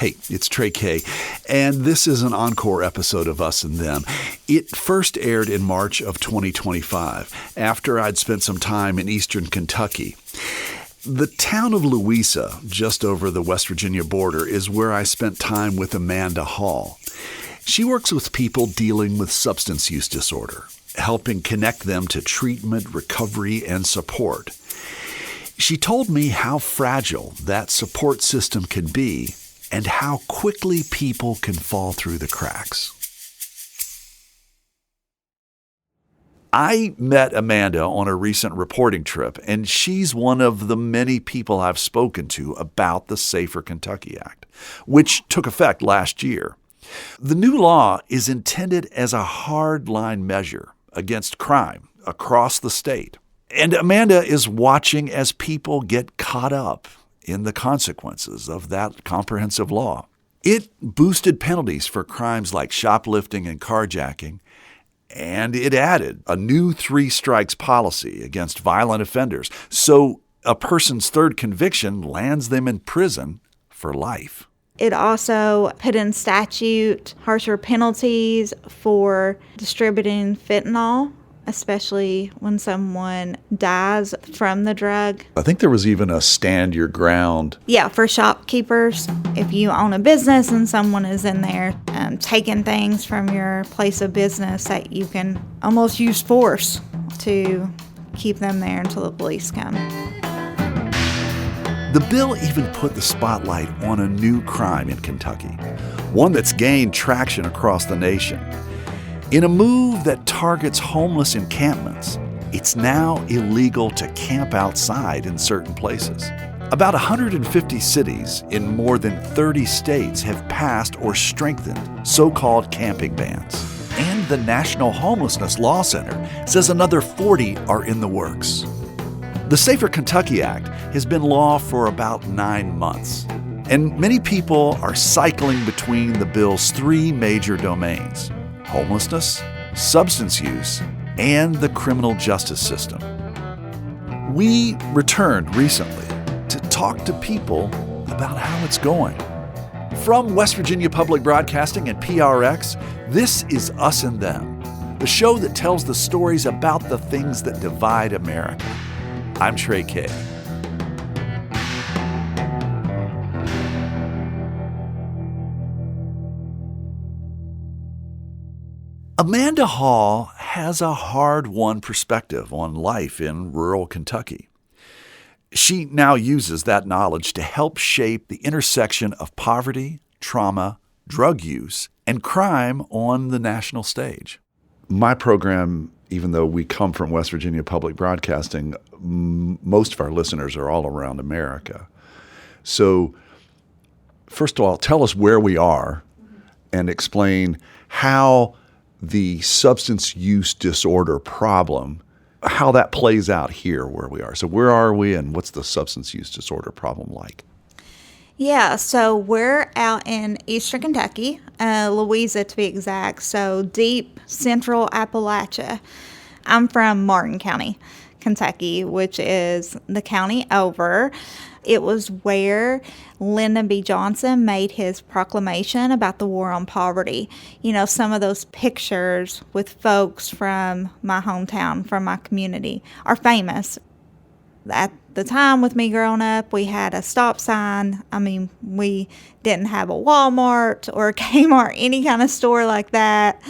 Hey, it's Trey Kay, and this is an Encore episode of Us and Them. It first aired in March of 2025, after I'd spent some time in eastern Kentucky. The town of Louisa, just over the West Virginia border, is where I spent time with Amanda Hall. She works with people dealing with substance use disorder, helping connect them to treatment, recovery, and support. She told me how fragile that support system can be and how quickly people can fall through the cracks. I met Amanda on a recent reporting trip, and she's one of the many people I've spoken to about the Safer Kentucky Act, which took effect last year. The new law is intended as a hard-line measure against crime across the state. And Amanda is watching as people get caught up in the consequences of that comprehensive law. It boosted penalties for crimes like shoplifting and carjacking, and it added a new 3 strikes policy against violent offenders, so a person's third conviction lands them in prison for life. It also put in statute harsher penalties for distributing fentanyl, especially when someone dies from the drug. I think there was even a stand your ground. Yeah, for shopkeepers. If you own a business and someone is in there taking things from your place of business, that you can almost use force to keep them there until the police come. The bill even put the spotlight on a new crime in Kentucky, one that's gained traction across the nation. In a move that targets homeless encampments, it's now illegal to camp outside in certain places. About 150 cities in more than 30 states have passed or strengthened so-called camping bans. And the National Homelessness Law Center says another 40 are in the works. The Safer Kentucky Act has been law for about 9 months, and many people are cycling between the bill's 3 major domains: homelessness, substance use, and the criminal justice system. We returned recently to talk to people about how it's going. From West Virginia Public Broadcasting and PRX, this is Us and Them, the show that tells the stories about the things that divide America. I'm Trey Kay. Amanda Hall has a hard-won perspective on life in rural Kentucky. She now uses that knowledge to help shape the intersection of poverty, trauma, drug use, and crime on the national stage. My program, even though we come from West Virginia Public Broadcasting, most of our listeners are all around America. So, first of all, tell us where we are and explain how the substance use disorder problem, how that plays out here where we are. So where are we, and what's the substance use disorder problem like? Yeah, so we're out in eastern Kentucky, Louisa to be exact, so deep central Appalachia. I'm from Martin County, Kentucky, which is the county over. It was where Lyndon B. Johnson made his proclamation about the war on poverty. You know, some of those pictures with folks from my hometown, from my community, are famous. At the time with me growing up, we had a stop sign. I mean, we didn't have a Walmart or a Kmart, any kind of store like that.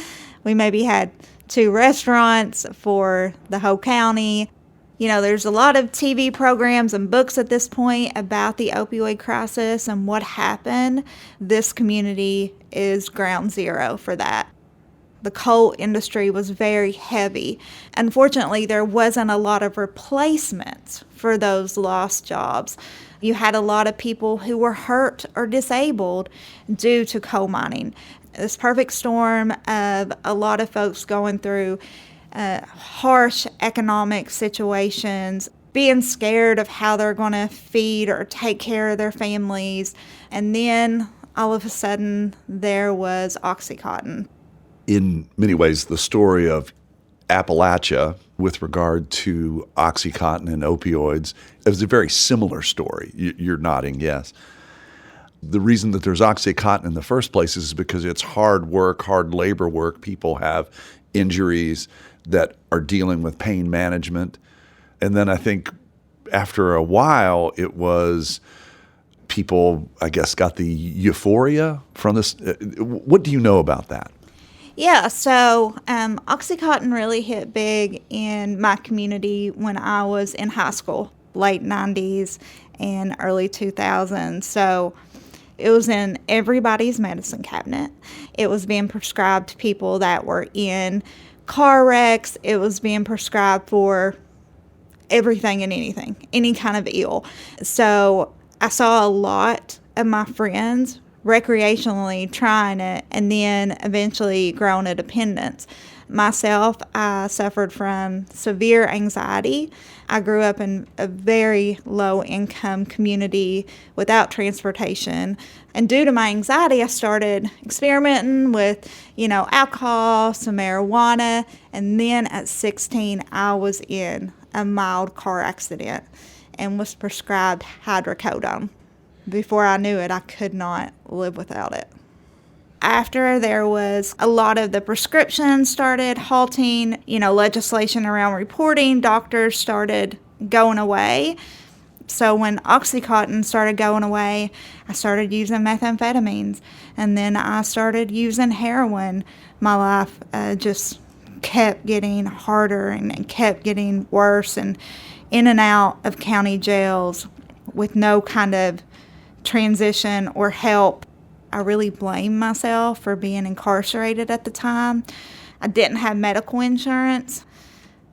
We maybe had 2 restaurants for the whole county. You know, there's a lot of TV programs and books at this point about the opioid crisis and what happened. This community is ground zero for that. The coal industry was very heavy. Unfortunately, there wasn't a lot of replacements for those lost jobs. You had a lot of people who were hurt or disabled due to coal mining. This perfect storm of a lot of folks going through harsh economic situations, being scared of how they're going to feed or take care of their families. And then all of a sudden, there was Oxycontin. In many ways, the story of Appalachia with regard to Oxycontin and opioids is a very similar story. You're nodding, yes. The reason that there's Oxycontin in the first place is because it's hard work, hard labor work. People have injuries that are dealing with pain management. And then I think after a while, it was people, I guess, got the euphoria from this. What do you know about that? Yeah, so Oxycontin really hit big in my community when I was in high school, late 90s and early 2000s. So it was in everybody's medicine cabinet. It was being prescribed to people that were in car wrecks. It was being prescribed for everything and anything, any kind of ill. So I saw a lot of my friends recreationally trying it and then eventually growing a dependence. Myself, I suffered from severe anxiety. I grew up in a very low income community without transportation. And due to my anxiety, I started experimenting with, alcohol, some marijuana. And then at 16, I was in a mild car accident and was prescribed hydrocodone. Before I knew it, I could not live without it. After there was a lot of the prescriptions started halting, legislation around reporting, doctors started going away. So when Oxycontin started going away, I started using methamphetamines. And then I started using heroin. My life just kept getting harder and kept getting worse, and in and out of county jails with no kind of transition or help. I really blame myself for being incarcerated at the time. I didn't have medical insurance.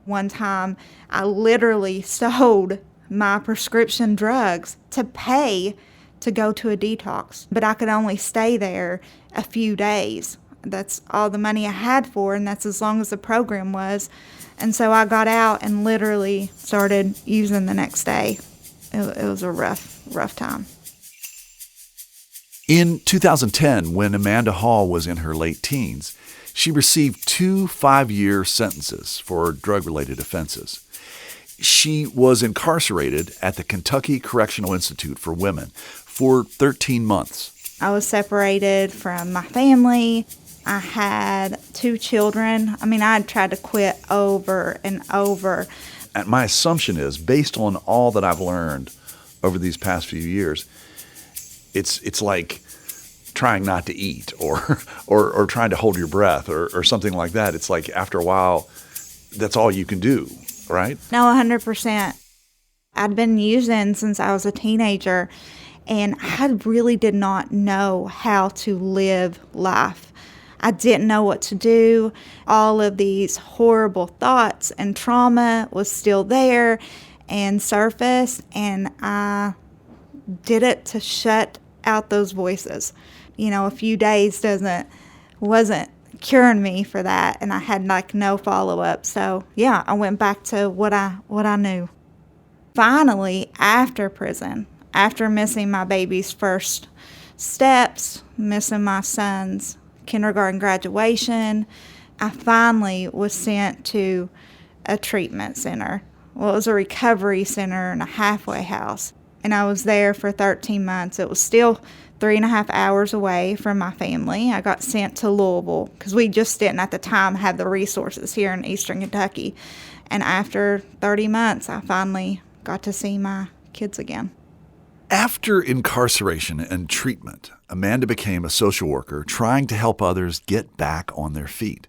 One time, I literally sold my prescription drugs to pay to go to a detox, but I could only stay there a few days. That's all the money I had for, and that's as long as the program was. And so I got out and literally started using the next day. It was a rough time. In 2010, when Amanda Hall was in her late teens, she received 2 5-year sentences for drug-related offenses. She was incarcerated at the Kentucky Correctional Institute for Women for 13 months. I was separated from my family. I had 2 children. I'd tried to quit over and over. And my assumption is, based on all that I've learned over these past few years, it's like trying not to eat or trying to hold your breath or something like that. It's like after a while, that's all you can do, right? No, 100%. I'd been using since I was a teenager, and I really did not know how to live life. I didn't know what to do. All of these horrible thoughts and trauma was still there and surfaced, and I did it to shut out those voices. A few days wasn't curing me for that, and I had no follow-up. So yeah, I went back to what I knew. Finally, after prison, after missing my baby's first steps, missing my son's kindergarten graduation, I finally was sent to a treatment center. Well, it was a recovery center and a halfway house. And I was there for 13 months. It was still 3.5 hours away from my family. I got sent to Louisville because we just didn't at the time have the resources here in Eastern Kentucky. And after 30 months, I finally got to see my kids again. After incarceration and treatment, Amanda became a social worker trying to help others get back on their feet.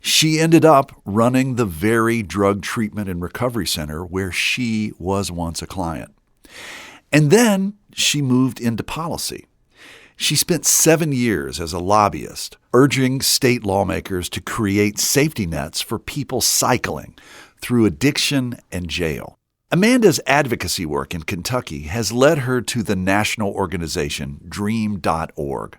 She ended up running the very drug treatment and recovery center where she was once a client. And then she moved into policy. She spent 7 years as a lobbyist, urging state lawmakers to create safety nets for people cycling through addiction and jail. Amanda's advocacy work in Kentucky has led her to the national organization Dream.org,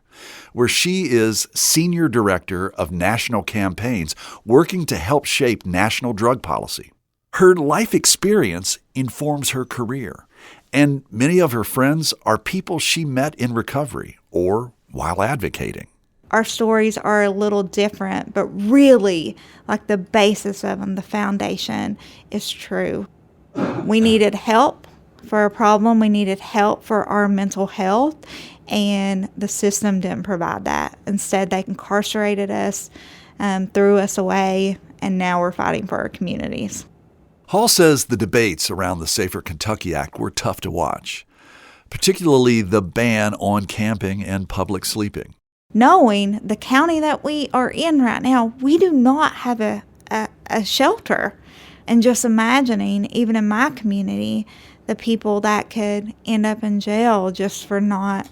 where she is Senior Director of National Campaigns, working to help shape national drug policy. Her life experience informs her career, and many of her friends are people she met in recovery or while advocating. Our stories are a little different, but really, the basis of them, the foundation, is true. We needed help. for a problem. We needed help for our mental health, and the system didn't provide that. Instead, they incarcerated us, threw us away, and now we're fighting for our communities. Hall says the debates around the Safer Kentucky Act were tough to watch, particularly the ban on camping and public sleeping. Knowing the county that we are in right now, we do not have a shelter. And just imagining, even in my community, the people that could end up in jail just for not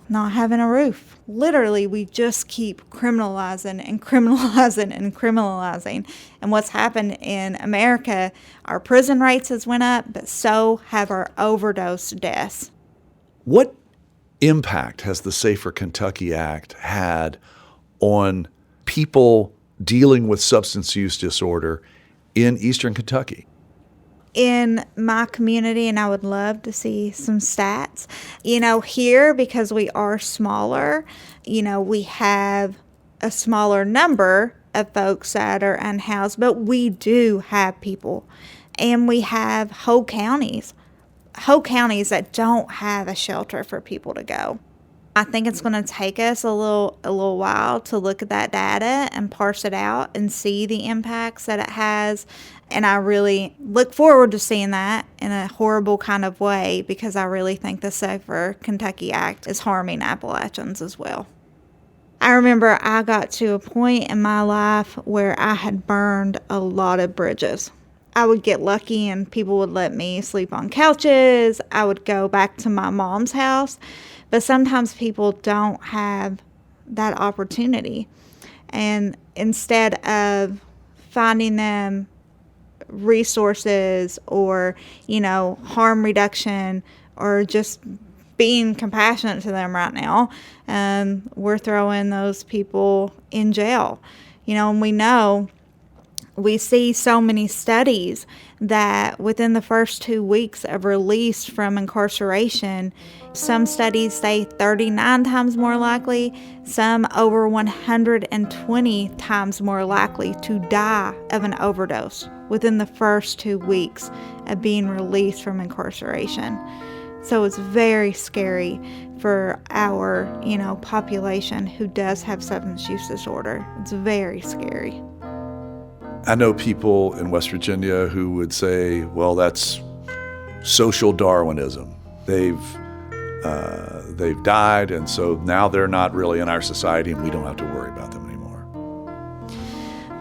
having a roof. Literally, we just keep criminalizing and criminalizing and criminalizing. And what's happened in America, our prison rates has went up, but so have our overdose deaths. What impact has the Safer Kentucky Act had on people dealing with substance use disorder in Eastern Kentucky? In my community, and I would love to see some stats. Here, because we are smaller, we have a smaller number of folks that are unhoused, but we do have people. And we have whole counties that don't have a shelter for people to go. I think it's going to take us a little while to look at that data and parse it out and see the impacts that it has. And I really look forward to seeing that in a horrible kind of way, because I really think the Safer Kentucky Act is harming Appalachians as well. I remember I got to a point in my life where I had burned a lot of bridges. I would get lucky and people would let me sleep on couches. I would go back to my mom's house. But sometimes people don't have that opportunity. And instead of finding them resources or, harm reduction or just being compassionate to them right now, we're throwing those people in jail. And we see so many studies that within the first 2 weeks of release from incarceration, some studies say 39 times more likely, some over 120 times more likely to die of an overdose within the first 2 weeks of being released from incarceration. So it's very scary for our, population who does have substance use disorder. It's very scary. I know people in West Virginia who would say, well, that's social Darwinism. They've died, and so now they're not really in our society, and we don't have to worry about them anymore.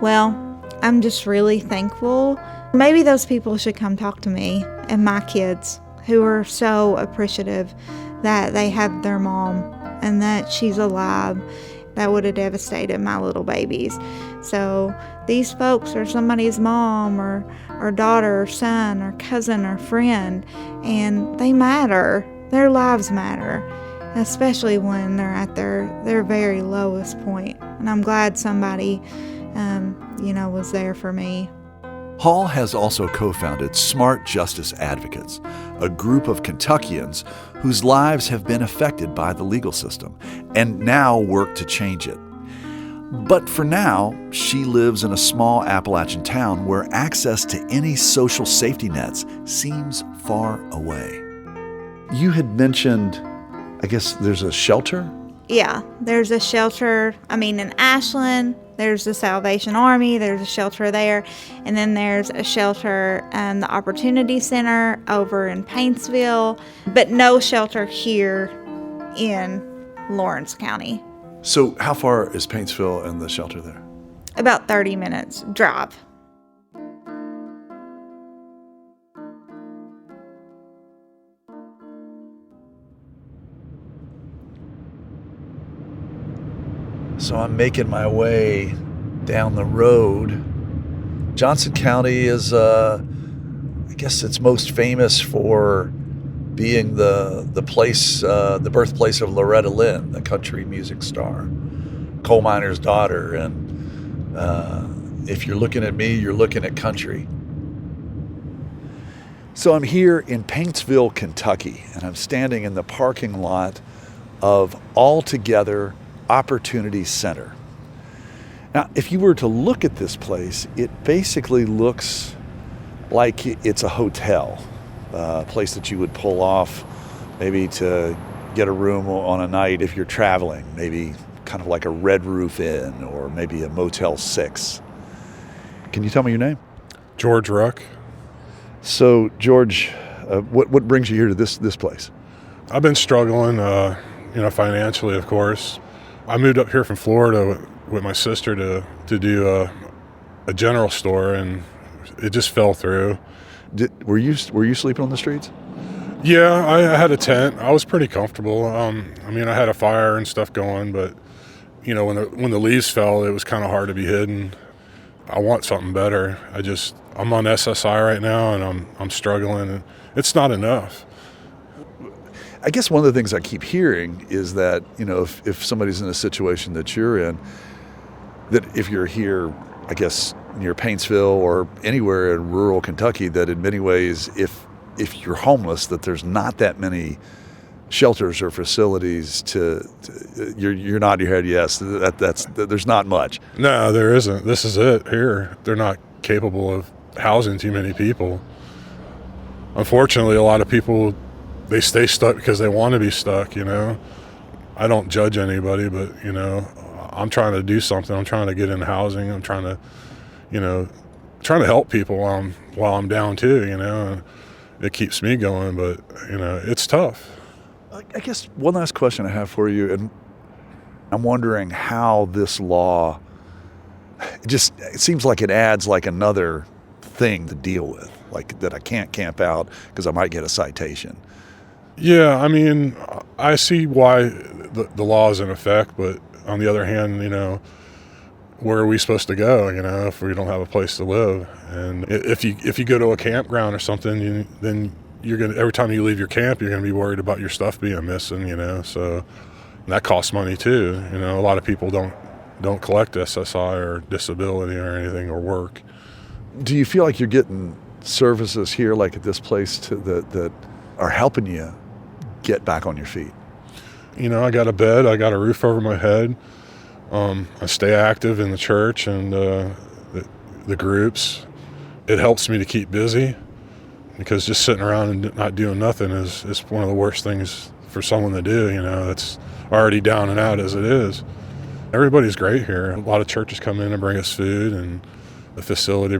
Well, I'm just really thankful. Maybe those people should come talk to me and my kids, who are so appreciative that they have their mom and that she's alive. That would have devastated my little babies. So these folks are somebody's mom or daughter or son or cousin or friend, and they matter. Their lives matter, especially when they're at their very lowest point. And I'm glad somebody, was there for me. Hall has also co-founded Smart Justice Advocates, a group of Kentuckians whose lives have been affected by the legal system and now work to change it. But for now, she lives in a small Appalachian town where access to any social safety nets seems far away. You had mentioned, I guess there's a shelter? Yeah, there's a shelter. In Ashland, there's the Salvation Army, there's a shelter there. And then there's a shelter, the Opportunity Center over in Paintsville, but no shelter here in Lawrence County. So how far is Paintsville and the shelter there? About 30 minutes drive. So I'm making my way down the road. Johnson County is, I guess it's most famous for being the place, the birthplace of Loretta Lynn, the country music star, coal miner's daughter. And if you're looking at me, you're looking at country. So I'm here in Paintsville, Kentucky, and I'm standing in the parking lot of Altogether Opportunity Center. Now, if you were to look at this place, it basically looks like it's a hotel. a place that you would pull off maybe to get a room on a night if you're traveling, maybe kind of like a Red Roof Inn or maybe a Motel 6. Can you tell me your name? George Ruck. So, George, what brings you here to this place? I've been struggling, financially, of course. I moved up here from Florida with my sister to do a general store, and it just fell through. Were you sleeping on the streets? Yeah, I had a tent. I was pretty comfortable. I had a fire and stuff going, but when the leaves fell, it was kind of hard to be hidden. I want something better. I'm on SSI right now, and I'm struggling, and it's not enough. I guess one of the things I keep hearing is that, if somebody's in a situation that you're in, that if you're here, I guess, near Paintsville or anywhere in rural Kentucky, that in many ways, if you're homeless, that there's not that many shelters or facilities you're nodding your head, yes, there's not much. No, there isn't. This is it here. They're not capable of housing too many people. Unfortunately, a lot of people, they stay stuck because they want to be stuck, I don't judge anybody, but, I'm trying to do something. I'm trying to get in housing. I'm trying to help people while I'm down too, and it keeps me going, but, it's tough. I guess one last question I have for you, and I'm wondering how this law, it seems like it adds like another thing to deal with, like that I can't camp out because I might get a citation. Yeah, I see why the law is in effect, but on the other hand, where are we supposed to go, if we don't have a place to live? And if you go to a campground or something, then you're gonna, every time you leave your camp, you're gonna be worried about your stuff being missing, so that costs money too. A lot of people don't collect SSI or disability or anything or work. Do you feel like you're getting services here, like at this place, that are helping you get back on your feet? I got a bed, I got a roof over my head. I stay active in the church and the groups. It helps me to keep busy, because just sitting around and not doing nothing is one of the worst things for someone to do. It's already down and out as it is. Everybody's great here. A lot of churches come in and bring us food, and the facility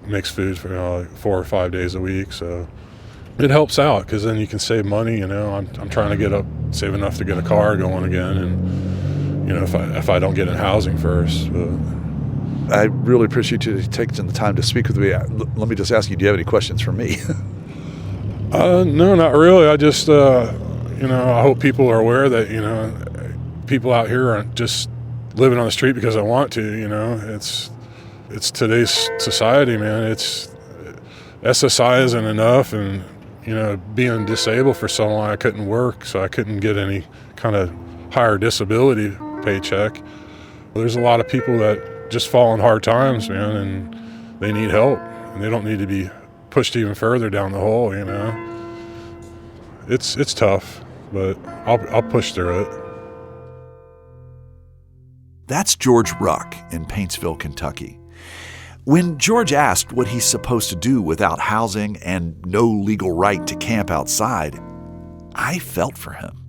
makes food for 4 or 5 days a week. So it helps out, because then you can save money. I'm trying to save enough to get a car going again, and if I don't get in housing first. But I really appreciate you taking the time to speak with me. Let me just ask you, do you have any questions for me? No, not really. I just, I hope people are aware that, people out here aren't just living on the street because they want to, It's today's society, man. SSI isn't enough, and, being disabled for so long, I couldn't work, so I couldn't get any kind of higher disability paycheck. There's a lot of people that just fall in hard times, man, and they need help, and they don't need to be pushed even further down the hole. It's tough, but I'll push through it. That's George Ruck in Paintsville, Kentucky. When George asked what he's supposed to do without housing and no legal right to camp outside, I felt for him.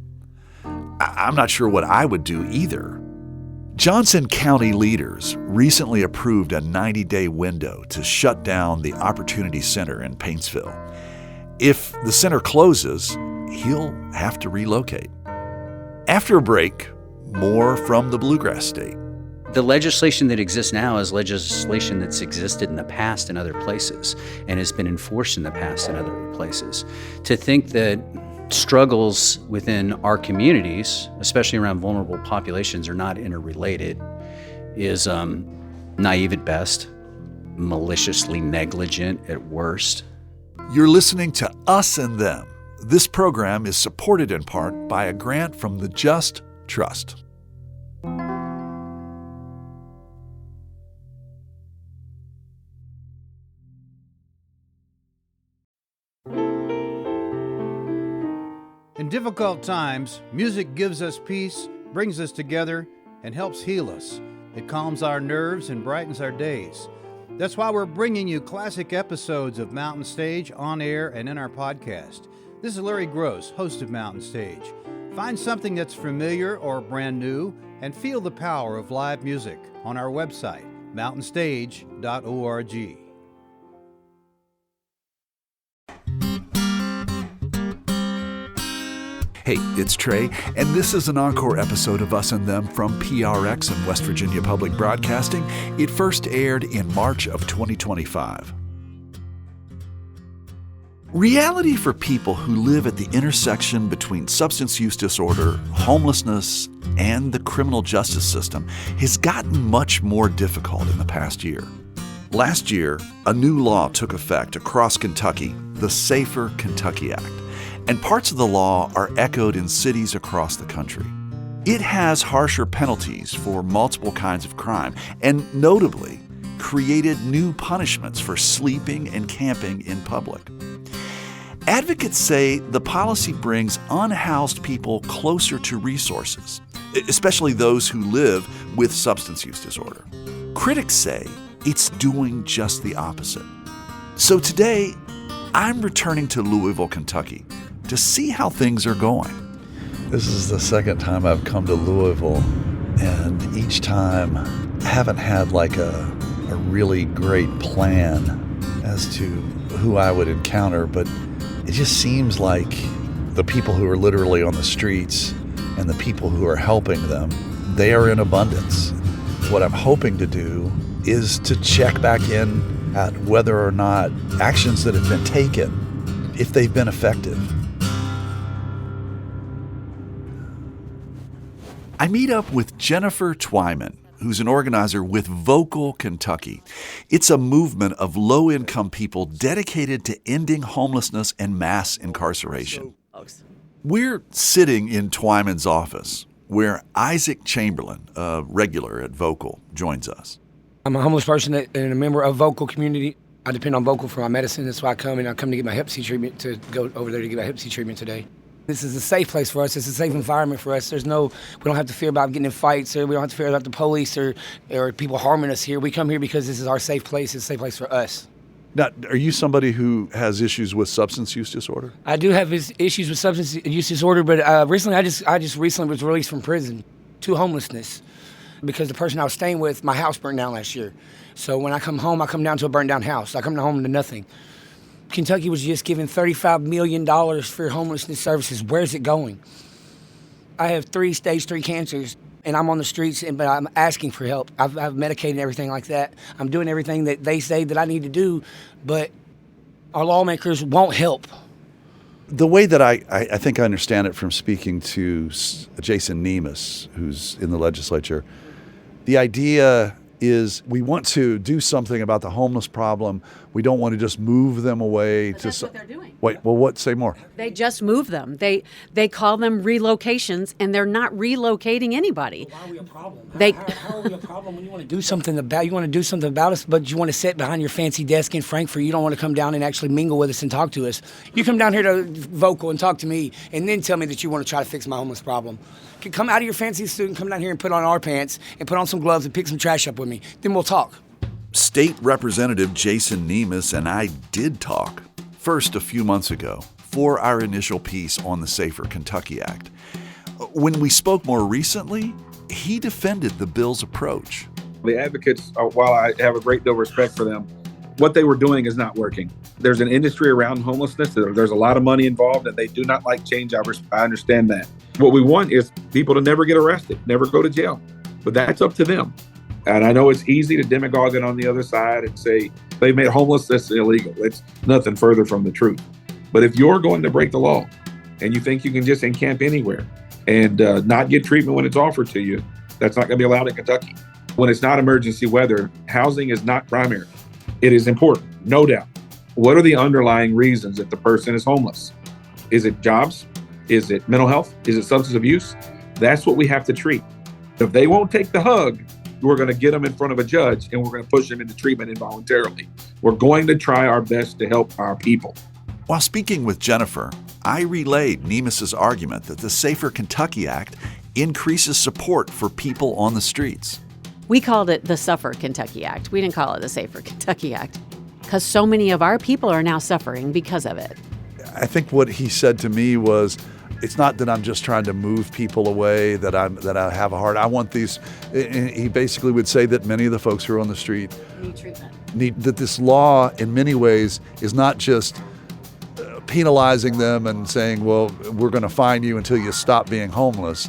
I'm not sure what I would do either. Johnson County leaders recently approved a 90-day window to shut down the Opportunity Center in Paintsville. If the center closes, he'll have to relocate. After a break, more from the Bluegrass State. The legislation that exists now is legislation that's existed in the past in other places and has been enforced in the past in other places. To think that struggles within our communities, especially around vulnerable populations, are not interrelated is naive at best, maliciously negligent at worst. You're listening to Us and Them. This program is supported in part by a grant from the Just Trust. In difficult times, music gives us peace, brings us together, and helps heal us. It calms our nerves and brightens our days. That's why we're bringing you classic episodes of Mountain Stage on air and in our podcast. This is Larry Gross, host of Mountain Stage. Find something that's familiar or brand new and feel the power of live music on our website, mountainstage.org. Hey, it's Trey, and this is an Encore episode of Us and Them from PRX and West Virginia Public Broadcasting. It first aired in March of 2025. Reality for people who live at the intersection between substance use disorder, homelessness, and the criminal justice system has gotten much more difficult in the past year. Last year, a new law took effect across Kentucky, the Safer Kentucky Act, and parts of the law are echoed in cities across the country. It has harsher penalties for multiple kinds of crime, and notably, created new punishments for sleeping and camping in public. Advocates say the policy brings unhoused people closer to resources, especially those who live with substance use disorder. Critics say it's doing just the opposite. So today, I'm returning to Louisville, Kentucky, to see how things are going. This is the second time I've come to Louisville, and each time I haven't had like a really great plan as to who I would encounter, but it just seems like the people who are literally on the streets and the people who are helping them, they are in abundance. What I'm hoping to do is to check back in at whether or not actions that have been taken, if they've been effective. I meet up with Jennifer Twyman, who's an organizer with Vocal Kentucky. It's a movement of low-income people dedicated to ending homelessness and mass incarceration. We're sitting in Twyman's office, where Isaac Chamberlain, a regular at Vocal, joins us. I'm a homeless person and a member of Vocal community. I depend on Vocal for my medicine. That's why I come to get my Hep C treatment, to go over there to get my Hep C treatment today. This is a safe place for us. It's a safe environment for us. We don't have to fear about getting in fights, or we don't have to fear about the police or people harming us here. We come here because this is our safe place. It's a safe place for us. Now, are you somebody who has issues with substance use disorder? I do have issues with substance use disorder, but recently I just recently was released from prison to homelessness because the person I was staying with, my house burned down last year. So when I come home, I come down to a burned down house. I come home to nothing. Kentucky was just giving $35 million for homelessness services. Where's it going? I have stage 3 cancers, and I'm on the streets, but I'm asking for help. I've medicated and everything like that. I'm doing everything that they say that I need to do, but our lawmakers won't help. The way that I think I understand it from speaking to Jason Nemus, who's in the legislature, the idea is we want to do something about the homeless problem. We don't want to just move them away. But that's what they're doing. Wait, well, what? Say more. They just move them. They call them relocations, and they're not relocating anybody. Why are we a problem? They- How are we a problem when you want to do something about us, but you want to sit behind your fancy desk in Frankfurt? You don't want to come down and actually mingle with us and talk to us. You come down here to Vocal and talk to me, and then tell me that you want to try to fix my homeless problem. Come out of your fancy suit and come down here and put on our pants and put on some gloves and pick some trash up with me. Then we'll talk. State Representative Jason Nemus and I did talk, first a few months ago, for our initial piece on the Safer Kentucky Act. When we spoke more recently, he defended the bill's approach. The advocates, while I have a great deal of respect for them, what they were doing is not working. There's an industry around homelessness. There's a lot of money involved, and they do not like change. I understand that. What we want is people to never get arrested, never go to jail. But that's up to them. And I know it's easy to demagogue it on the other side and say they made homelessness illegal. It's nothing further from the truth. But if you're going to break the law and you think you can just encamp anywhere and not get treatment when it's offered to you, that's not going to be allowed in Kentucky. When it's not emergency weather, housing is not primary. It is important, no doubt. What are the underlying reasons that the person is homeless? Is it jobs? Is it mental health? Is it substance abuse? That's what we have to treat. If they won't take the hug, we're going to get them in front of a judge and we're going to push them into treatment involuntarily. We're going to try our best to help our people. While speaking with Jennifer, I relayed Nemus's argument that the Safer Kentucky Act increases support for people on the streets. We called it the Suffer Kentucky Act. We didn't call it the Safer Kentucky Act because so many of our people are now suffering because of it. I think what he said to me was, it's not that I'm just trying to move people away, that I have a heart. I want these. He basically would say that many of the folks who are on the street Need treatment. that this law, in many ways, is not just penalizing them and saying, well, we're going to fine you until you stop being homeless,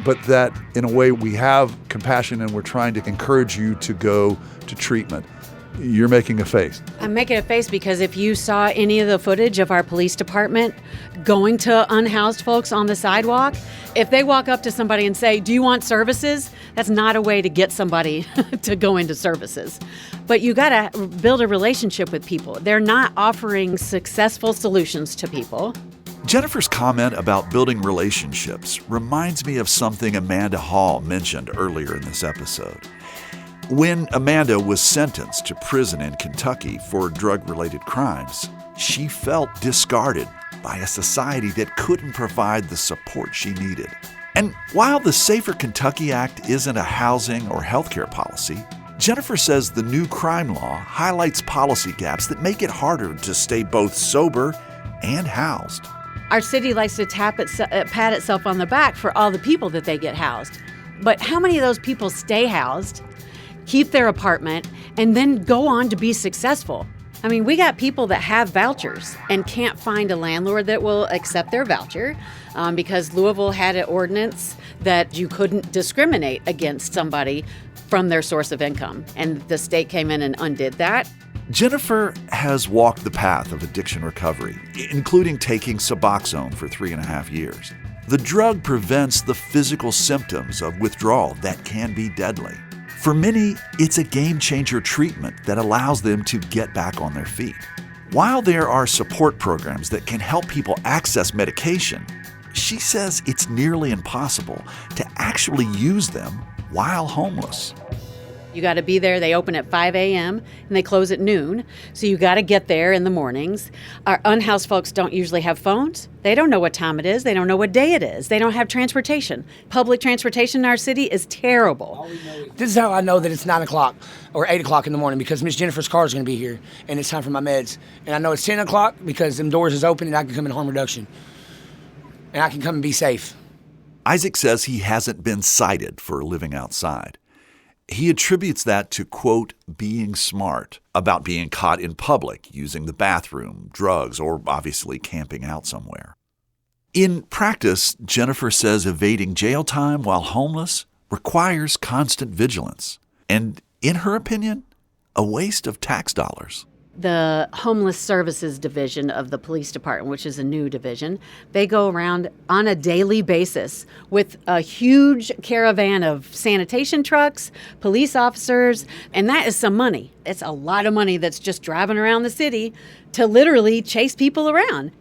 but that in a way we have compassion and we're trying to encourage you to go to treatment. You're making a face. I'm making a face because if you saw any of the footage of our police department going to unhoused folks on the sidewalk, if they walk up to somebody and say, do you want services? That's not a way to get somebody to go into services. But you got to build a relationship with people. They're not offering successful solutions to people. Jennifer's comment about building relationships reminds me of something Amanda Hall mentioned earlier in this episode. When Amanda was sentenced to prison in Kentucky for drug-related crimes, she felt discarded by a society that couldn't provide the support she needed. And while the Safer Kentucky Act isn't a housing or healthcare policy, Jennifer says the new crime law highlights policy gaps that make it harder to stay both sober and housed. Our city likes to pat itself on the back for all the people that they get housed. But how many of those people stay housed, keep their apartment, and then go on to be successful? I mean, we got people that have vouchers and can't find a landlord that will accept their voucher because Louisville had an ordinance that you couldn't discriminate against somebody from their source of income. And the state came in and undid that. Jennifer has walked the path of addiction recovery, including taking Suboxone for 3.5 years. The drug prevents the physical symptoms of withdrawal that can be deadly. For many, it's a game-changer treatment that allows them to get back on their feet. While there are support programs that can help people access medication, she says it's nearly impossible to actually use them while homeless. You got to be there. They open at 5 a.m. and they close at noon. So you got to get there in the mornings. Our unhoused folks don't usually have phones. They don't know what time it is. They don't know what day it is. They don't have transportation. Public transportation in our city is terrible. This is how I know that it's 9 o'clock or 8 o'clock in the morning, because Miss Jennifer's car is going to be here and it's time for my meds. And I know it's 10 o'clock because them doors is open and I can come in harm reduction. And I can come and be safe. Isaac says he hasn't been cited for living outside. He attributes that to, quote, being smart about being caught in public, using the bathroom, drugs, or obviously camping out somewhere. In practice, Jennifer says evading jail time while homeless requires constant vigilance. And in her opinion, a waste of tax dollars. The Homeless Services Division of the Police Department, which is a new division, they go around on a daily basis with a huge caravan of sanitation trucks, police officers, and that is some money. It's a lot of money that's just driving around the city to literally chase people around.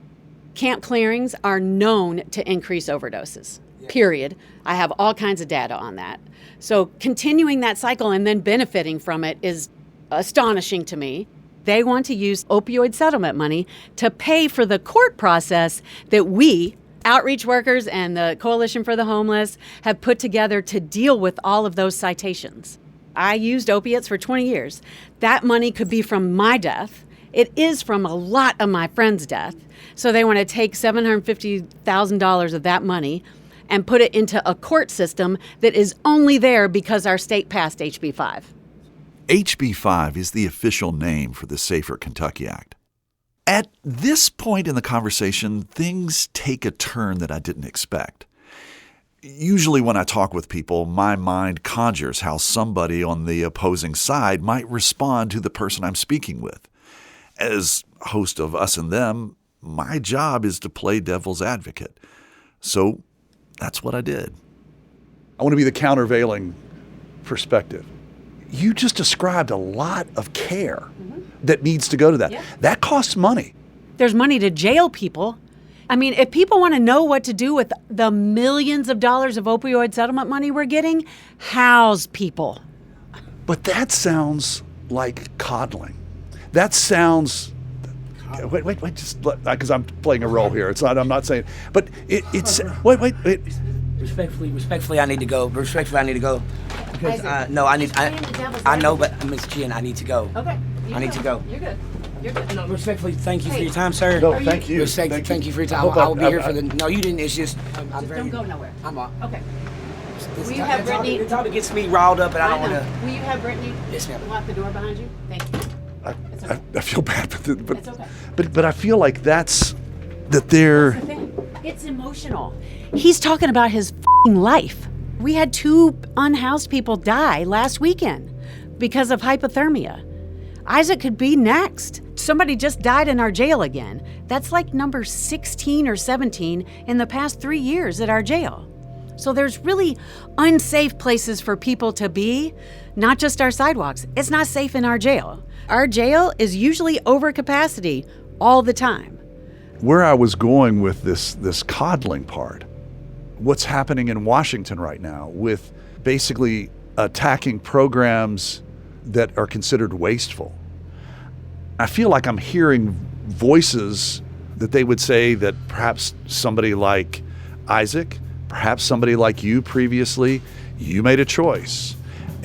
Camp clearings are known to increase overdoses, period. I have all kinds of data on that. So continuing that cycle and then benefiting from it is astonishing to me. They want to use opioid settlement money to pay for the court process that we, outreach workers and the Coalition for the Homeless, have put together to deal with all of those citations. I used opiates for 20 years. That money could be from my death. It is from a lot of my friends' death. So they want to take $750,000 of that money and put it into a court system that is only there because our state passed HB 5. HB 5 is the official name for the Safer Kentucky Act. At this point in the conversation, things take a turn that I didn't expect. Usually when I talk with people, my mind conjures how somebody on the opposing side might respond to the person I'm speaking with. As host of Us and Them, my job is to play devil's advocate. So that's what I did. I want to be the countervailing perspective. You just described a lot of care that needs to go to that. Yeah. That costs money. There's money to jail people. I mean, if people want to know what to do with the millions of dollars of opioid settlement money we're getting, house people. But that sounds like coddling. That sounds... Wait, just because I'm playing a role here. It's not. I'm not saying. But it's. Wait. Respectfully, I need to go. Okay. Because Isaac, no, I need. playing the devil's I know, advocate. but Miss Jen, I need to go. Okay. I need to go. You're good. You're good. No, respectfully, thank you for Hey. your time, sir. No, thank you. Thank you for your time. hope I will be I- here I- for the. No, you didn't. It's just. I'm Just very. don't go nowhere. I'm on. Okay. This Will you have Brittany? The topic gets me riled up, and I don't want know. to. Will you have Brittany Yes, ma'am. lock the door behind you? Thank you. It's okay. I feel bad, but It's okay. but I feel like that they're. That's the thing. It's emotional. He's talking about his f***ing life. We had 2 unhoused people die last weekend because of hypothermia. Isaac could be next. Somebody just died in our jail again. That's like number 16 or 17 in the past 3 years at our jail. So there's really unsafe places for people to be, not just our sidewalks. It's not safe in our jail. Our jail is usually over capacity all the time. Where I was going with this coddling part, what's happening in Washington right now with basically attacking programs that are considered wasteful. I feel like I'm hearing voices that they would say that perhaps somebody like Isaac, perhaps somebody like you previously, you made a choice.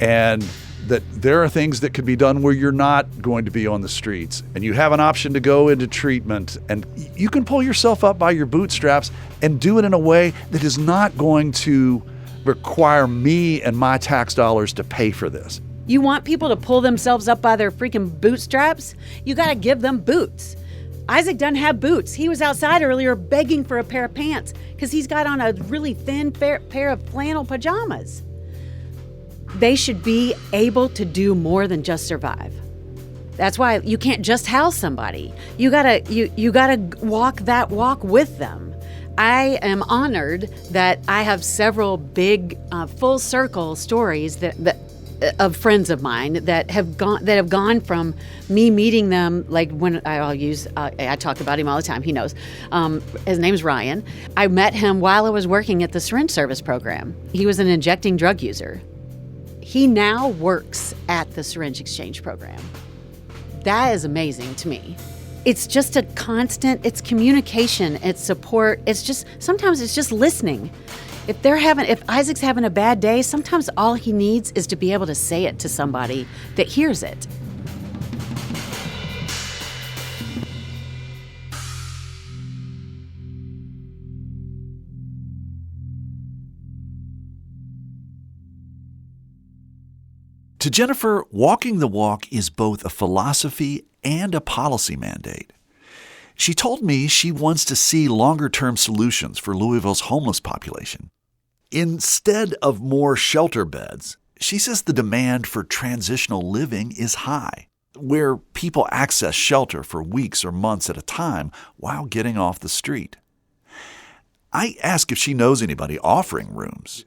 And that there are things that could be done where you're not going to be on the streets and you have an option to go into treatment and you can pull yourself up by your bootstraps and do it in a way that is not going to require me and my tax dollars to pay for this. You want people to pull themselves up by their freaking bootstraps? You gotta give them boots. Isaac doesn't have boots. He was outside earlier begging for a pair of pants because he's got on a really thin pair of flannel pajamas. They should be able to do more than just survive. That's why you can't just house somebody. You gotta walk that walk with them. I am honored that I have several big full circle stories that of friends of mine that have gone from me meeting them, like when I talk about him all the time. He knows. His name's Ryan. I met him while I was working at the syringe service program. He was an injecting drug user. He now works at the syringe exchange program. That is amazing to me. It's just a constant, it's communication, it's support, sometimes it's just listening. If Isaac's having a bad day, sometimes all he needs is to be able to say it to somebody that hears it. To Jennifer, walking the walk is both a philosophy and a policy mandate. She told me she wants to see longer-term solutions for Louisville's homeless population. Instead of more shelter beds, she says the demand for transitional living is high, where people access shelter for weeks or months at a time while getting off the street. I ask if she knows anybody offering rooms.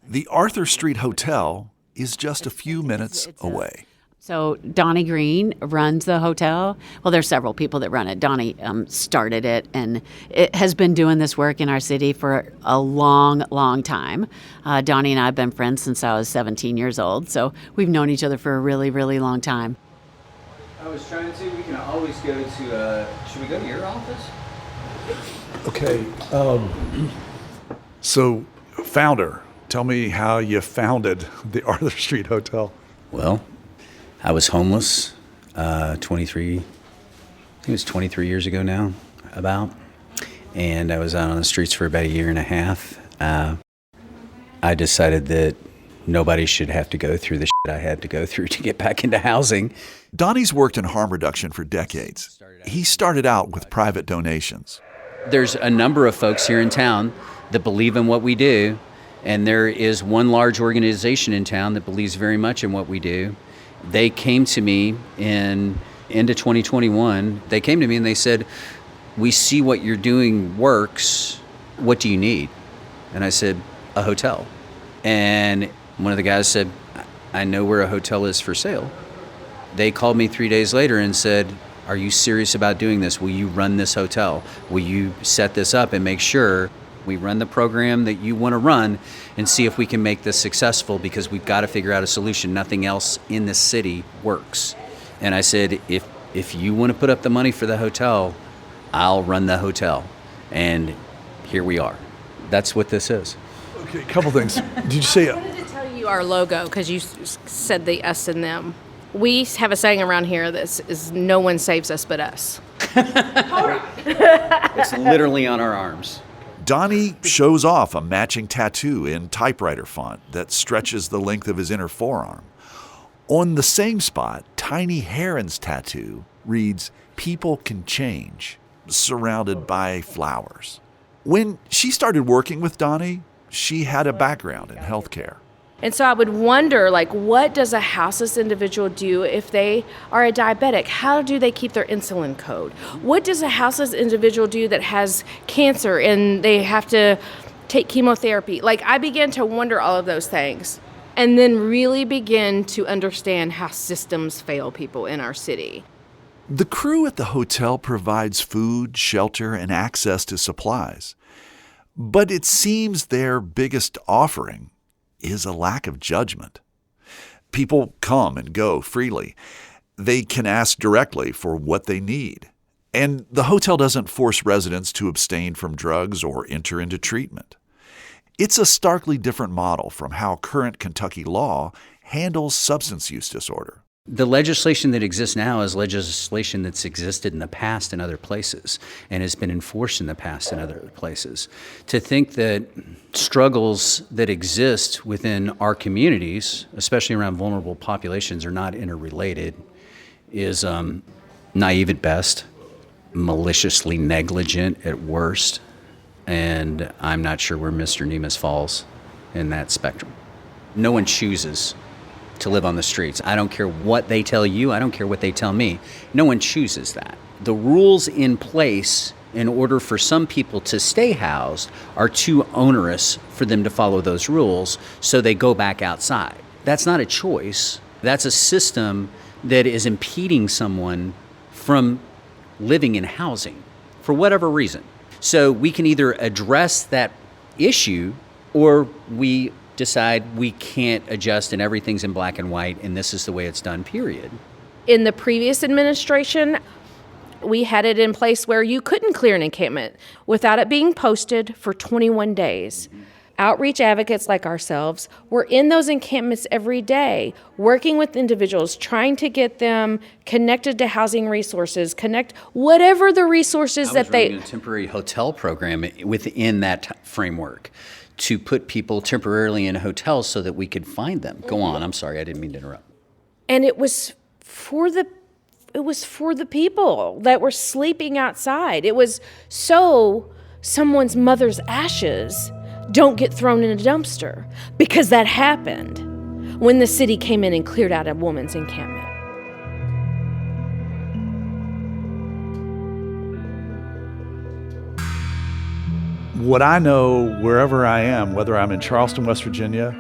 The Arthur Street Hotel is just a few minutes away. So Donnie Green runs the hotel. Well, there's several people that run it. Donnie started it, and it has been doing this work in our city for a long, long time. Donnie and I have been friends since I was 17 years old, so we've known each other for a really, really long time. I was trying to, we can always go to, should we go to your office? Okay. So, founder, tell me how you founded the Arthur Street Hotel. Well, I was homeless 23 years ago now, about. And I was out on the streets for about a year and a half. I decided that nobody should have to go through the shit I had to go through to get back into housing. Donnie's worked in harm reduction for decades. He started out with private donations. There's a number of folks here in town that believe in what we do, and there is one large organization in town that believes very much in what we do. They came to me into 2021. They came to me and they said, "We see what you're doing works. What do you need?" And I said, "A hotel." And one of the guys said, "I know where a hotel is for sale." They called me 3 days later and said, "Are you serious about doing this? Will you run this hotel? Will you set this up and make sure we run the program that you want to run and see if we can make this successful, because we've got to figure out a solution. Nothing else in this city works." And I said, if you want to put up the money for the hotel, I'll run the hotel. And here we are. That's what this is. Okay, a couple things. Did you say I wanted to tell you our logo because you said the us and them. We have a saying around here that is no one saves us but us. It's literally on our arms. Donnie shows off a matching tattoo in typewriter font that stretches the length of his inner forearm. On the same spot, Tiny Heron's tattoo reads, "People can change," surrounded by flowers. When she started working with Donnie, she had a background in healthcare. And so I would wonder, what does a houseless individual do if they are a diabetic? How do they keep their insulin code? What does a houseless individual do that has cancer and they have to take chemotherapy? I began to wonder all of those things and then really begin to understand how systems fail people in our city. The crew at the hotel provides food, shelter, and access to supplies. But it seems their biggest offering is a lack of judgment. People come and go freely. They can ask directly for what they need. And the hotel doesn't force residents to abstain from drugs or enter into treatment. It's a starkly different model from how current Kentucky law handles substance use disorder. The legislation that exists now is legislation that's existed in the past in other places and has been enforced in the past in other places. To think that struggles that exist within our communities, especially around vulnerable populations, are not interrelated is naive at best, maliciously negligent at worst, and I'm not sure where Mr. Nemus falls in that spectrum. No one chooses to live on the streets. I don't care what they tell you. I don't care what they tell me. No one chooses that. The rules in place in order for some people to stay housed are too onerous for them to follow those rules, so they go back outside. That's not a choice. That's a system that is impeding someone from living in housing for whatever reason. So we can either address that issue or we decide we can't adjust and everything's in black and white and this is the way it's done, period. In the previous administration, we had it in place where you couldn't clear an encampment without it being posted for 21 days. Outreach advocates like ourselves were in those encampments every day, working with individuals, trying to get them connected to housing resources, connect whatever the resources that they... I was running a temporary hotel program within that framework to put people temporarily in hotels so that we could find them. Go on, I'm sorry, I didn't mean to interrupt. And it was for the people that were sleeping outside. It was so someone's mother's ashes don't get thrown in a dumpster, because that happened when the city came in and cleared out a woman's encampment. What I know, wherever I am, whether I'm in Charleston, West Virginia,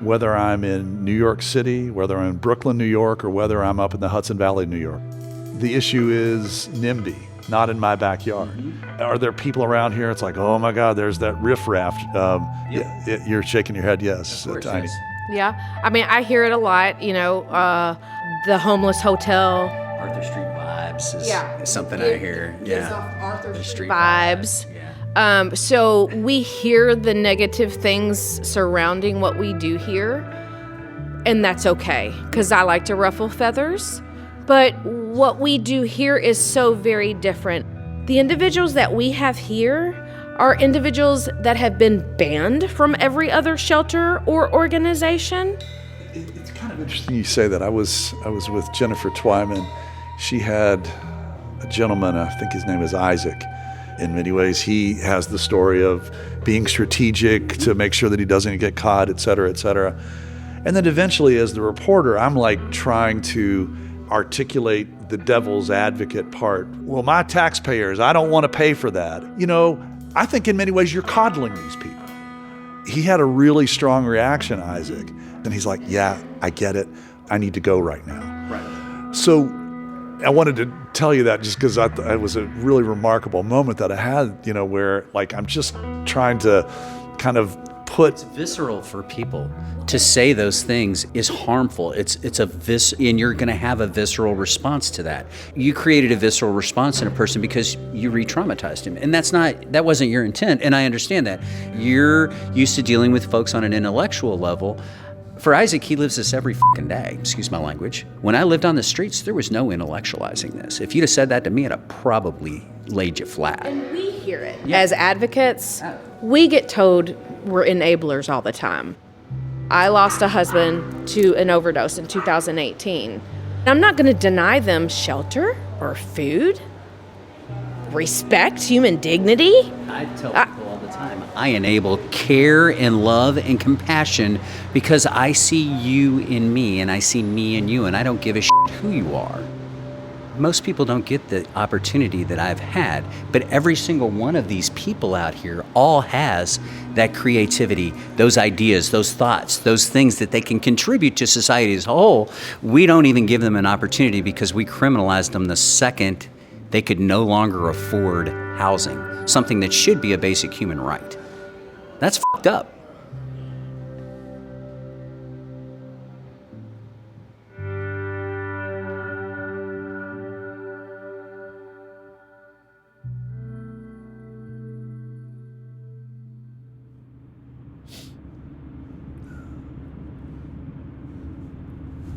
whether I'm in New York City, whether I'm in Brooklyn, New York, or whether I'm up in the Hudson Valley, New York, the issue is NIMBY, not in my backyard. Mm-hmm. Are there people around here? It's like, oh my God, there's that riffraff. You're shaking your head, yes, Tiny. Yes. Yeah, I mean, I hear it a lot, the homeless hotel. Arthur Street vibes is something I hear. Gives off Arthur Street vibes. Yeah. So we hear the negative things surrounding what we do here, and that's okay, because I like to ruffle feathers. But what we do here is so very different. The individuals that we have here are individuals that have been banned from every other shelter or organization. It's kind of interesting you say that. I was with Jennifer Twyman. She had a gentleman, I think his name is Isaac. In many ways, he has the story of being strategic to make sure that he doesn't get caught, et cetera, et cetera. And then eventually, as the reporter, I'm like trying to articulate the devil's advocate part. Well, my taxpayers, I don't want to pay for that. I think in many ways you're coddling these people. He had a really strong reaction, Isaac. And he's like, yeah, I get it. I need to go right now. Right. So I wanted to tell you that just because it was a really remarkable moment that I had, where I'm just trying to kind of put... It's visceral for people. To say those things is harmful. And you're going to have a visceral response to that. You created a visceral response in a person because you re-traumatized him. And that wasn't your intent. And I understand that. You're used to dealing with folks on an intellectual level. For Isaac, he lives this every fucking day, excuse my language. When I lived on the streets, there was no intellectualizing this. If you'd have said that to me, I'd have probably laid you flat. And we hear it. Yeah. As advocates, we get told we're enablers all the time. I lost a husband to an overdose in 2018. I'm not going to deny them shelter or food, respect, human dignity. I tell people all the time, I enable care and love and compassion because I see you in me and I see me in you, and I don't give a shit who you are. Most people don't get the opportunity that I've had, but every single one of these people out here all has that creativity, those ideas, those thoughts, those things that they can contribute to society as a whole. We don't even give them an opportunity because we criminalized them the second they could no longer afford housing, something that should be a basic human right. That's fucked up.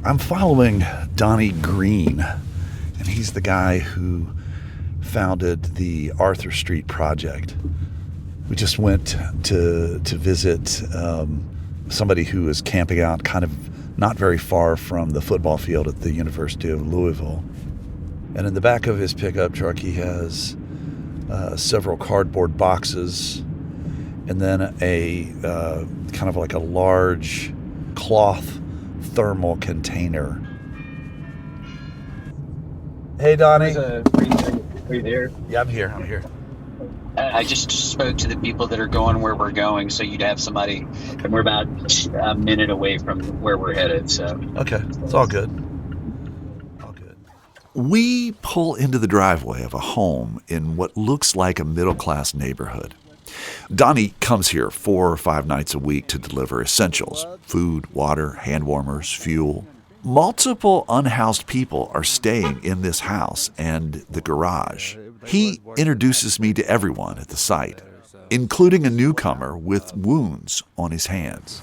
I'm following Donnie Green, and he's the guy who founded the Arthur Street Project. We just went to visit somebody who is camping out kind of not very far from the football field at the University of Louisville. And in the back of his pickup truck, he has several cardboard boxes and then a kind of like a large cloth thermal container. Hey, Donnie. Are you there? Yeah, I'm here. I just spoke to the people that are going where we're going, so you'd have somebody, and we're about a minute away from where we're headed, so. Okay, it's all good. We pull into the driveway of a home in what looks like a middle-class neighborhood. Donnie comes here 4 or 5 nights a week to deliver essentials: food, water, hand warmers, fuel. Multiple unhoused people are staying in this house and the garage. He introduces me to everyone at the site, including a newcomer with wounds on his hands.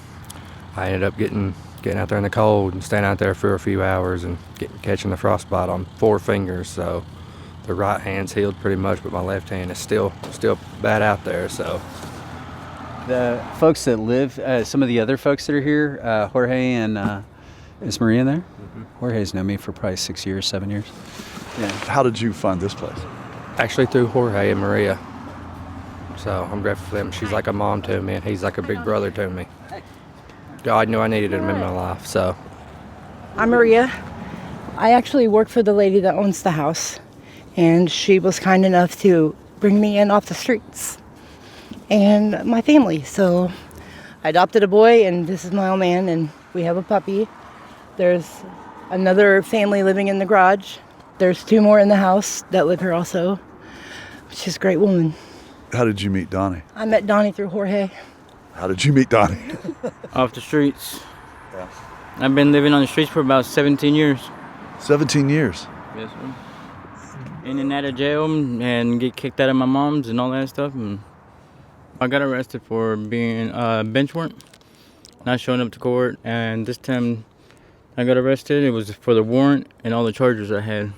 I ended up getting out there in the cold and staying out there for a few hours and catching the frostbite on 4 fingers, so the right hand's healed pretty much, but my left hand is still bad out there. So the folks that live, some of the other folks that are here, Jorge and is Maria there? Mm-hmm. Jorge's known me for probably 6 years, 7 years. Yeah. How did you find this place? Actually through Jorge and Maria. So I'm grateful for them. She's like a mom to me, and he's like a big brother to me. God knew I needed him in my life, so. I'm Maria. I actually work for the lady that owns the house, and she was kind enough to bring me in off the streets and my family. So I adopted a boy, and this is my old man, and we have a puppy. There's another family living in the garage. There's 2 more in the house that live here also. She's a great woman. How did you meet Donnie? I met Donnie through Jorge. How did you meet Donnie? Off the streets. Yeah. I've been living on the streets for about 17 years. 17 years? Yes, sir. In and out of jail and get kicked out of my mom's and all that stuff. And I got arrested for being bench warrant, not showing up to court. And this time I got arrested, it was for the warrant and all the charges I had.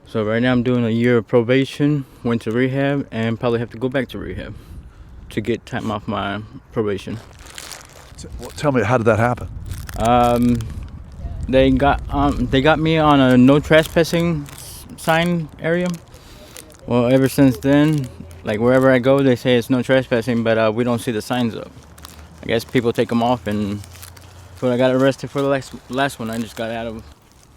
So right now I'm doing a year of probation, went to rehab, and probably have to go back to rehab to get time off my probation. Tell me, how did that happen? They got me on a no trespassing sign area. Well, ever since then, like wherever I go, they say it's no trespassing, but we don't see the signs up. I guess people take them off, and when I got arrested for the last one, I just got out of.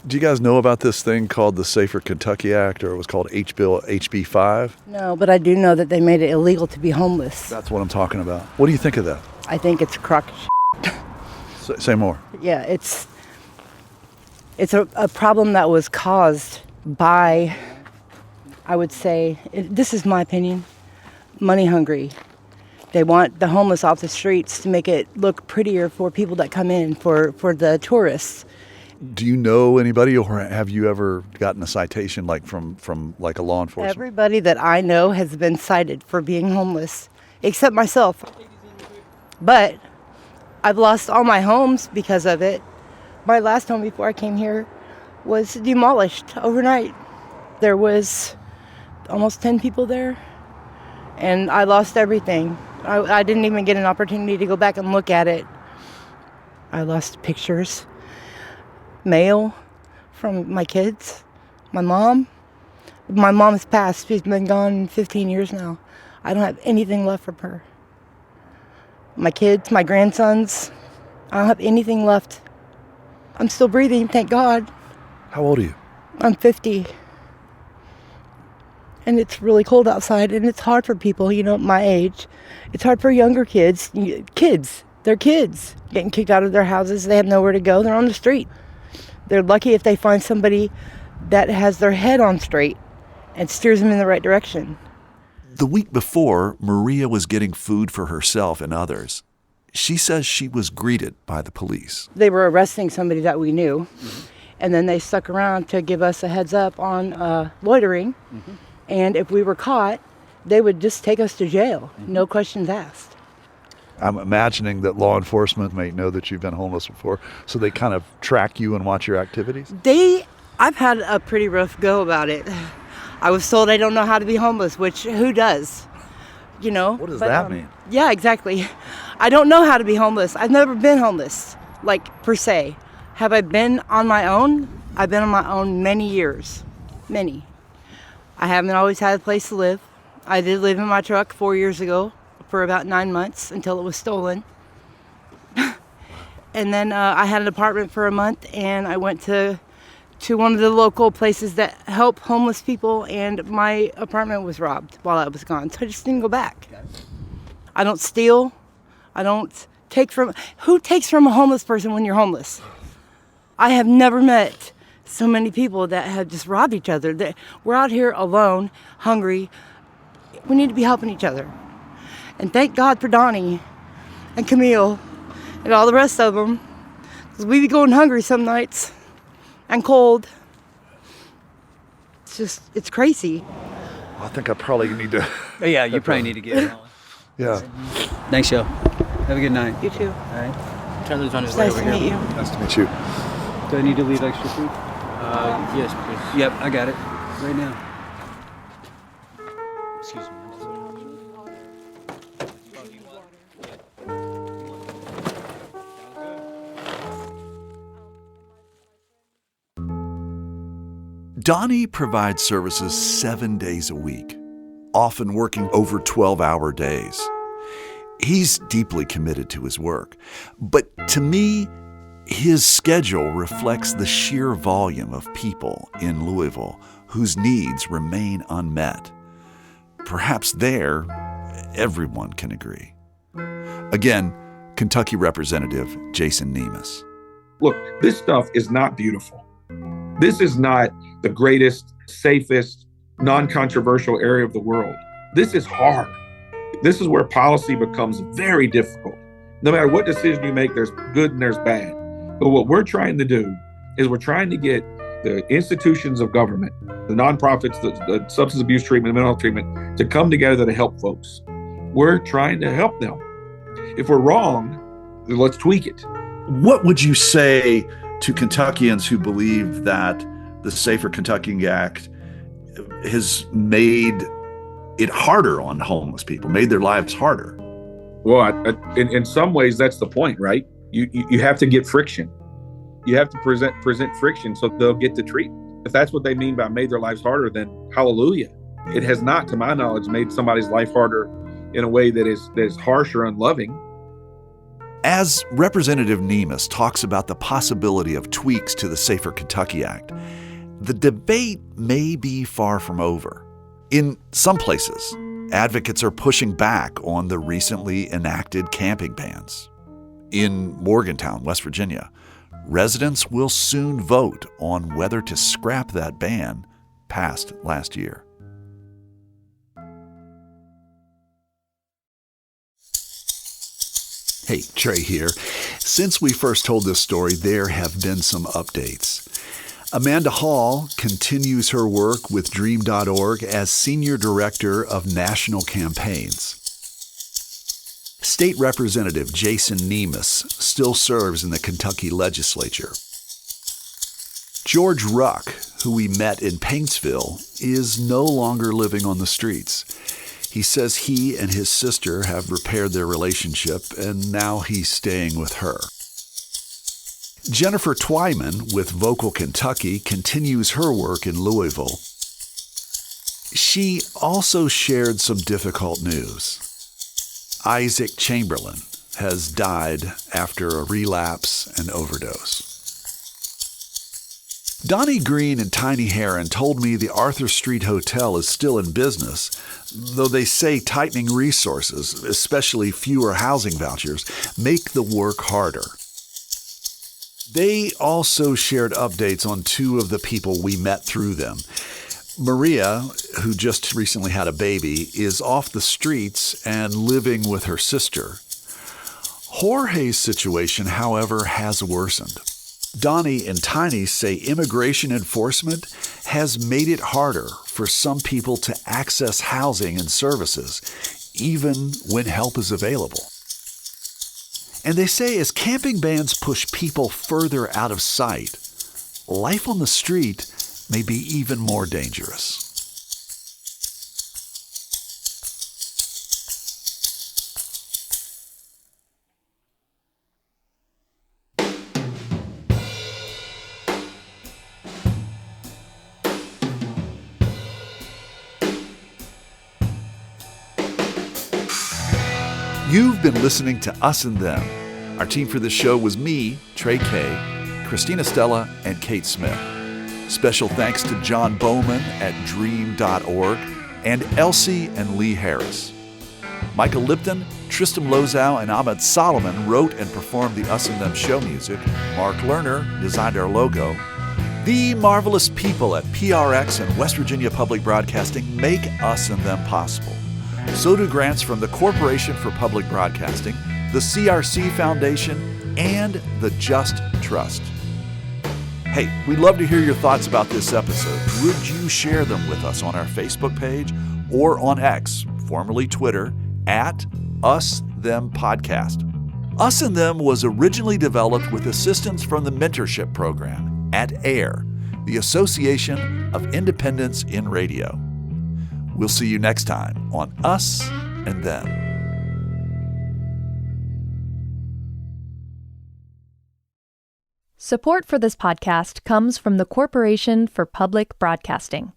Do you guys know about this thing called the Safer Kentucky Act, or it was called HB 5? No, but I do know that they made it illegal to be homeless. That's what I'm talking about. What do you think of that? I think it's crock Say more. Yeah, it's a problem that was caused by, I would say, this is my opinion, money hungry. They want the homeless off the streets to make it look prettier for people that come in, for the tourists. Do you know anybody, or have you ever gotten a citation like from like a law enforcement? Everybody that I know has been cited for being homeless, except myself. But I've lost all my homes because of it. My last home before I came here was demolished overnight. There was almost 10 people there, and I lost everything. I didn't even get an opportunity to go back and look at it. I lost pictures, mail from my kids, my mom. My mom has passed. She's been gone 15 years now. I don't have anything left from her. My kids, my grandsons, I don't have anything left. I'm still breathing, thank God. How old are you? I'm 50. And it's really cold outside, and it's hard for people, my age. It's hard for younger kids. They're kids getting kicked out of their houses. They have nowhere to go. They're on the street. They're lucky if they find somebody that has their head on straight and steers them in the right direction. The week before, Maria was getting food for herself and others. She says she was greeted by the police. They were arresting somebody that we knew, and then they stuck around to give us a heads up on loitering. And if we were caught, they would just take us to jail, no questions asked. I'm imagining that law enforcement may know that you've been homeless before, so they kind of track you and watch your activities? I've had a pretty rough go about it. I was told I don't know how to be homeless, which who does? What does that mean? Yeah, exactly. I don't know how to be homeless. I've never been homeless, per se. Have I been on my own? I've been on my own many years. Many. I haven't always had a place to live. I did live in my truck 4 years ago for about 9 months until it was stolen. And then I had an apartment for a month, and I went to one of the local places that help homeless people, and my apartment was robbed while I was gone, so I just didn't go back. I don't steal. I don't take from... Who takes from a homeless person when you're homeless? I have never met so many people that have just robbed each other. We're out here alone, hungry. We need to be helping each other. And thank God for Donnie and Camille and all the rest of them, because we be going hungry some nights. And cold. It's crazy. I think I probably need to... Yeah, you probably need to get it. Yeah. Thanks, Joe. Have a good night. You too. All right. Charlie's on his It's way nice over to here. meet you. Nice to meet you. Do I need to leave extra food? Yes, please. Yep, I got it. Right now. Excuse me. Donnie provides services 7 days a week, often working over 12-hour days. He's deeply committed to his work, but to me, his schedule reflects the sheer volume of people in Louisville whose needs remain unmet. Perhaps there, everyone can agree. Again, Kentucky Representative Jason Nemes. Look, this stuff is not beautiful. This is not the greatest, safest, non-controversial area of the world. This is hard. This is where policy becomes very difficult. No matter what decision you make, there's good and there's bad. But what we're trying to do is we're trying to get the institutions of government, the nonprofits, the substance abuse treatment, mental health treatment, to come together to help folks. We're trying to help them. If we're wrong, let's tweak it. What would you say to Kentuckians who believe that the Safer Kentucky Act has made it harder on homeless people, made their lives harder? Well, in some ways, that's the point, right? You have to get friction. You have to present friction so they'll get the treatment. If that's what they mean by made their lives harder, then hallelujah. It has not, to my knowledge, made somebody's life harder in a way that is harsh or unloving. As Representative Nemes talks about the possibility of tweaks to the Safer Kentucky Act, the debate may be far from over. In some places, advocates are pushing back on the recently enacted camping bans. In Morgantown, West Virginia, residents will soon vote on whether to scrap that ban passed last year. Hey, Trey here. Since we first told this story, there have been some updates. Amanda Hall continues her work with Dream.org as Senior Director of National Campaigns. State Representative Jason Nemus still serves in the Kentucky legislature. George Ruck, who we met in Paintsville, is no longer living on the streets. He says he and his sister have repaired their relationship, and now he's staying with her. Jennifer Twyman with Vocal Kentucky continues her work in Louisville. She also shared some difficult news. Isaac Chamberlain has died after a relapse and overdose. Donnie Green and Tiny Heron told me the Arthur Street Hotel is still in business, though they say tightening resources, especially fewer housing vouchers, make the work harder. They also shared updates on two of the people we met through them. Maria, who just recently had a baby, is off the streets and living with her sister. Jorge's situation, however, has worsened. Donnie and Tiny say immigration enforcement has made it harder for some people to access housing and services, even when help is available. And they say as camping bans push people further out of sight, life on the street may be even more dangerous. You've been listening to Us and Them. Our team for this show was me, Trey Kay, Christina Stella, and Kate Smith. Special thanks to John Bowman at dream.org and Elsie and Lee Harris. Michael Lipton, Tristan Lozow, and Ahmed Solomon wrote and performed the Us and Them show music. Mark Lerner designed our logo. The marvelous people at PRX and West Virginia Public Broadcasting make Us and Them possible. So do grants from the Corporation for Public Broadcasting, the CRC Foundation, and the Just Trust. Hey, we'd love to hear your thoughts about this episode. Would you share them with us on our Facebook page or on X, formerly Twitter, at Us Them Podcast? Us and Them was originally developed with assistance from the mentorship program at AIR, the Association of Independents in Radio. We'll see you next time on Us and Them. Support for this podcast comes from the Corporation for Public Broadcasting.